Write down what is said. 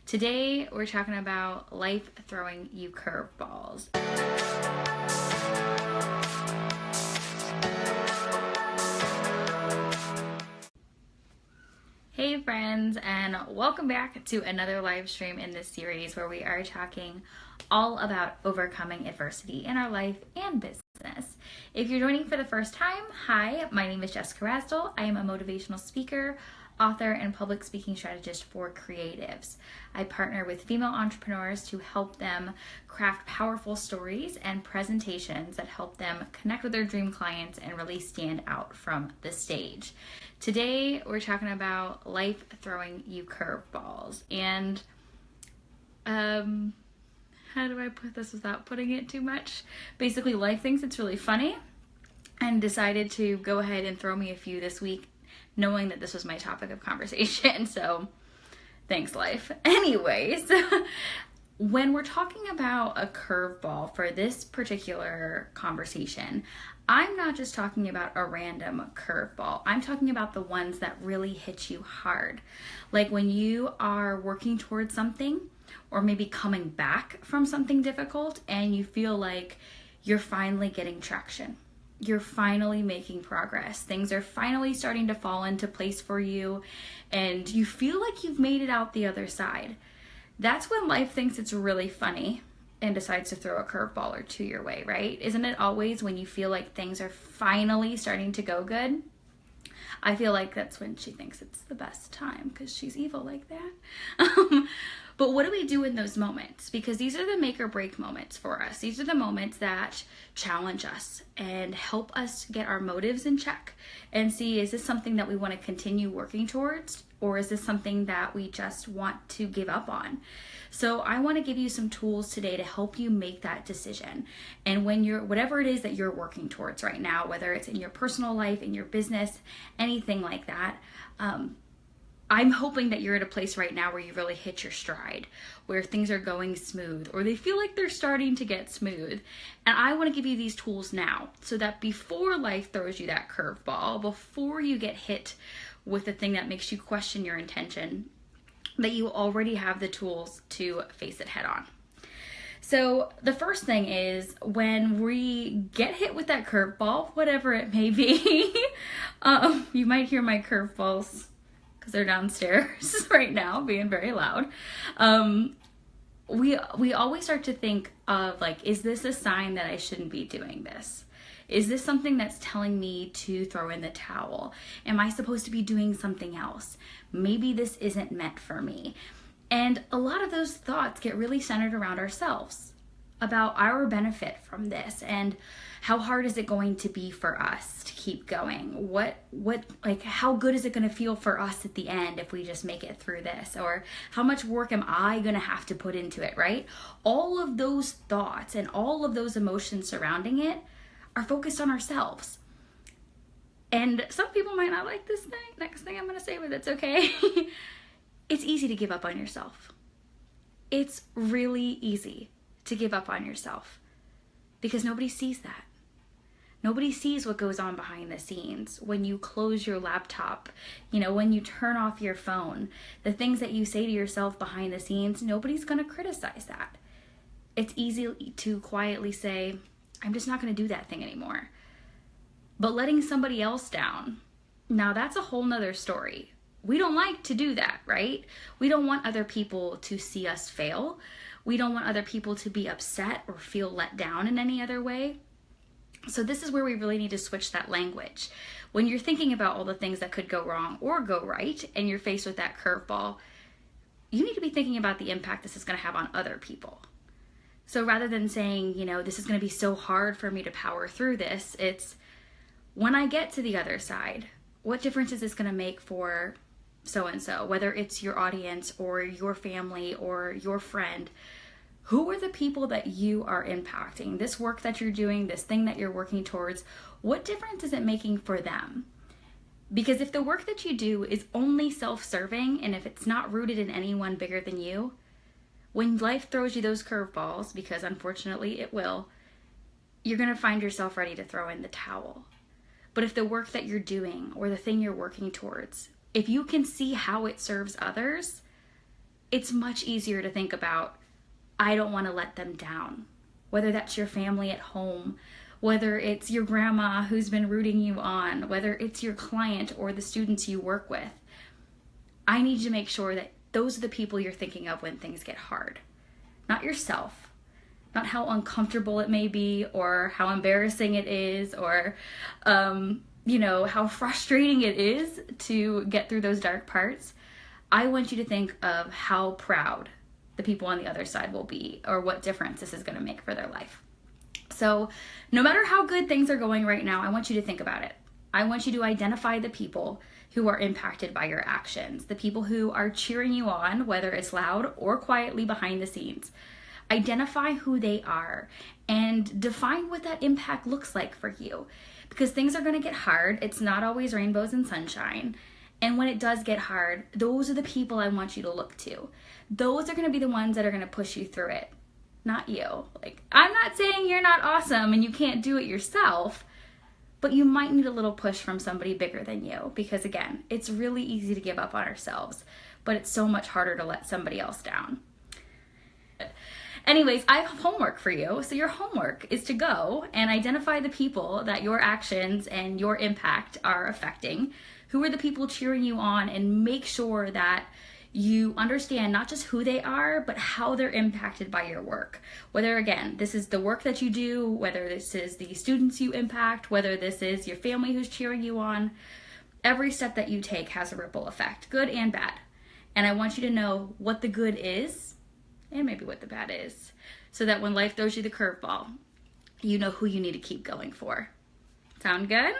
Today, we're talking about life throwing you curveballs. Hey friends, and welcome back to another live stream in this series where we are talking all about overcoming adversity in our life and business. If you're joining for the first time, hi, my name is Jessica Rasdall. I am a motivational speaker, author, and public speaking strategist for creatives. I partner with female entrepreneurs to help them craft powerful stories and presentations that help them connect with their dream clients and really stand out from the stage. Today, we're talking about life throwing you curveballs. And how do I put this without putting it too much? Basically, life thinks it's really funny and decided to go ahead and throw me a few this week, knowing that this was my topic of conversation. So thanks, life. Anyways, when we're talking about a curveball for this particular conversation, I'm not just talking about a random curveball. I'm talking about the ones that really hit you hard. Like when you are working towards something or maybe coming back from something difficult and you feel like you're finally getting traction. You're finally making progress. Things are finally starting to fall into place for you and you feel like you've made it out the other side. That's when life thinks it's really funny and decides to throw a curveball or two your way, right? Isn't it always when you feel like things are finally starting to go good? I feel like that's when she thinks it's the best time because she's evil like that. But what do we do in those moments? Because these are the make or break moments for us. These are the moments that challenge us and help us get our motives in check and see, is this something that we want to continue working towards? Or is this something that we just want to give up on? So I want to give you some tools today to help you make that decision. And when you're, whatever it is that you're working towards right now, whether it's in your personal life, in your business, anything like that, I'm hoping that you're at a place right now where you really hit your stride, where things are going smooth, or they feel like they're starting to get smooth. And I want to give you these tools now so that before life throws you that curveball, before you get hit with the thing that makes you question your intention, that you already have the tools to face it head on. So the first thing is when we get hit with that curveball, whatever it may be, you might hear my curveballs because they're downstairs right now being very loud. We always start to think of like, is this a sign that I shouldn't be doing this? Is this something that's telling me to throw in the towel? Am I supposed to be doing something else? Maybe this isn't meant for me. And a lot of those thoughts get really centered around ourselves, about our benefit from this and how hard is it going to be for us to keep going? Like how good is it going to feel for us at the end if we just make it through this? Or how much work am I going to have to put into it, right? All of those thoughts and all of those emotions surrounding it are focused on ourselves. And some people might not like this next thing I'm going to say, but that's okay. It's easy to give up on yourself. It's really easy to give up on yourself because nobody sees that. Nobody sees what goes on behind the scenes when you close your laptop, when you turn off your phone, the things that you say to yourself behind the scenes, nobody's going to criticize that. It's easy to quietly say, I'm just not going to do that thing anymore. But letting somebody else down, now that's a whole nother story. We don't like to do that, right? We don't want other people to see us fail. We don't want other people to be upset or feel let down in any other way. So this is where we really need to switch that language. When you're thinking about all the things that could go wrong or go right, and you're faced with that curveball, you need to be thinking about the impact this is going to have on other people. So rather than saying, this is going to be so hard for me to power through this, it's when I get to the other side, what difference is this going to make for so-and-so, whether it's your audience or your family or your friend? Who are the people that you are impacting? This work that you're doing, this thing that you're working towards, what difference is it making for them? Because if the work that you do is only self-serving and if it's not rooted in anyone bigger than you, when life throws you those curveballs, because unfortunately it will, you're going to find yourself ready to throw in the towel. But if the work that you're doing or the thing you're working towards, if you can see how it serves others, it's much easier to think about, I don't want to let them down. Whether that's your family at home, whether it's your grandma who's been rooting you on, whether it's your client or the students you work with. I need you to make sure that those are the people you're thinking of when things get hard. Not yourself, not how uncomfortable it may be or how embarrassing it is or, how frustrating it is to get through those dark parts. I want you to think of how proud the people on the other side will be or what difference this is going to make for their life. So no matter how good things are going right now, I want you to think about it. I want you to identify the people who are impacted by your actions, the people who are cheering you on, whether it's loud or quietly behind the scenes. Identify who they are and define what that impact looks like for you, because things are going to get hard. It's not always rainbows and sunshine. And when it does get hard, those are the people I want you to look to. Those are going to be the ones that are going to push you through it, not you. Like, I'm not saying you're not awesome and you can't do it yourself, but you might need a little push from somebody bigger than you, because again, it's really easy to give up on ourselves, but it's so much harder to let somebody else down. Anyways, I have homework for you. So your homework is to go and identify the people that your actions and your impact are affecting. Who are the people cheering you on, and make sure that you understand not just who they are, but how they're impacted by your work. Whether, again, this is the work that you do, whether this is the students you impact, whether this is your family who's cheering you on, every step that you take has a ripple effect, good and bad. And I want you to know what the good is and maybe what the bad is, so that when life throws you the curveball, you know who you need to keep going for. Sound good?